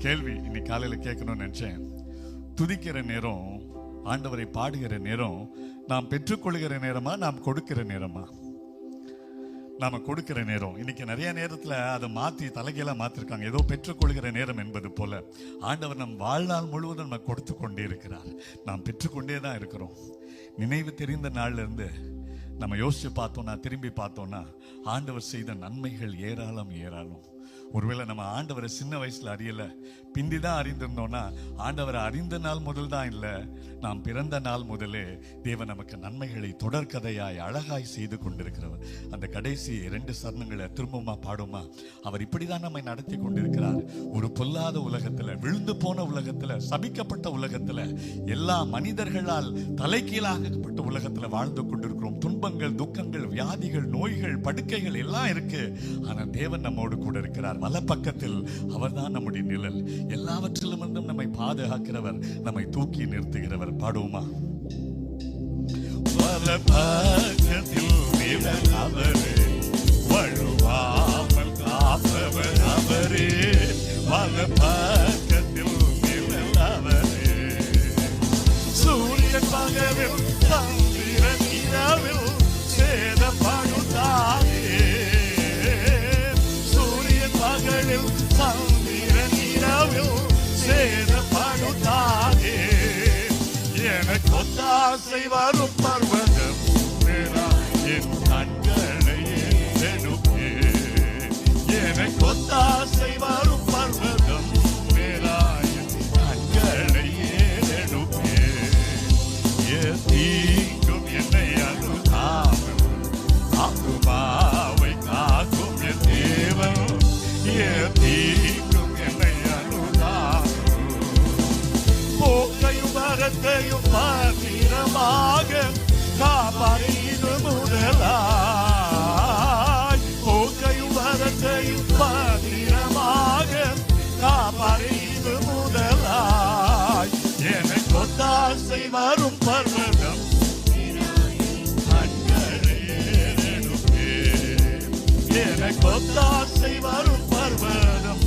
கேள்வி இன்னைக்கு காலையில் கேட்கணும்னு நினைச்சேன். துதிக்கிற நேரம், ஆண்டவரை பாடுகிற நேரம் நாம் பெற்றுக்கொள்கிற நேரமா, நாம் கொடுக்கிற நேரமா? நாம கொடுக்கிற நேரம். இன்னைக்கு நிறைய நேரத்தில் அதை மாற்றி தலைகீழாக மாற்றிருக்காங்க. ஏதோ பெற்றுக்கொள்கிற நேரம் என்பது போல ஆண்டவர் நம் வாழ்நாள் முழுவதும் நம்ம கொடுத்து கொண்டே இருக்கிறார். நாம் பெற்றுக்கொண்டே தான் இருக்கிறோம். நினைவு தெரிந்த நாள்ல இருந்து நம்ம யோசிச்சு பார்த்தோம்னா, திரும்பி பார்த்தோம்னா, ஆண்டவர் செய்த நன்மைகள் ஏராளம் ஏராளம். ஒருவேளை நம்ம ஆண்டவரை சின்ன வயசுல அறியல, பிந்தி தான் அறிந்திருந்தோம்னா, ஆண்டவரை அறிந்த நாள் முதல் தான் இல்லை, நாம் பிறந்த நாள் முதலே தேவன் நமக்கு நன்மைகளை தொடர்கதையாய் அழகாய் செய்து கொண்டிருக்கிறவர். அந்த கடைசி 2 சரணங்களை திரும்பமா பாடுமா? அவர் இப்படிதான் நம்மை நடத்தி கொண்டிருக்கிறார். ஒரு பொல்லாத உலகத்துல, விழுந்து போன உலகத்துல, சபிக்கப்பட்ட உலகத்துல, எல்லா மனிதர்களால் தலைகீழாகப்பட்ட உலகத்துல வாழ்ந்து கொண்டிருக்கிறோம். துன்பங்கள், துக்கங்கள், வியாதிகள், நோய்கள், படுக்கைகள் எல்லாம் இருக்கு. ஆனா தேவன் நம்மோடு கூட இருக்கிறார். வலப்பக்கத்தில் அவர்தான் நம்முடைய நிழல். எல்லாவற்றிலும் இருந்தும் நம்மை பாதுகாக்கிறவர், நம்மை தூக்கி நிறுத்துகிறவர். பாடுவோமா? வலப்பக்கத்தில் நிழல் அவரே, வழுவாமல் காப்பவர் அவரே. வலப்பக்கத்தில் நிழல் அவரே, சூரியன் பகலில் சந்திரன் இரவில் சேதப்படுத்தாதே. பகலில் சந்திரன் இரவில் சேதப்படுத்தாதே. எனக்கு ஒத்தாசை வரும் பர்வதம் என் கண்களை எடுப்பே. எனக்கு ஒத்தாசை வரும் பர்வதம் என் கண்களை எடுப்பே. தீங்கும் என்னை அணுகாமல் ஆத்துமாவை காக்கும் என் தேவன். தீங்கும் என்னை அணுகாமல் போக்கையும் வரத்தையும் பத்திரமாக காப்பாற்று முதலாய். போக்கையும் வரத்தையும் பத்திரமாக காப்பாற்று முதலாய். எனக்கு ஒத்தாசை வரும் பர்வதம் கண்களை எடுப்பே. எனக்கு ஒத்தாசை வரும் பர்வதம்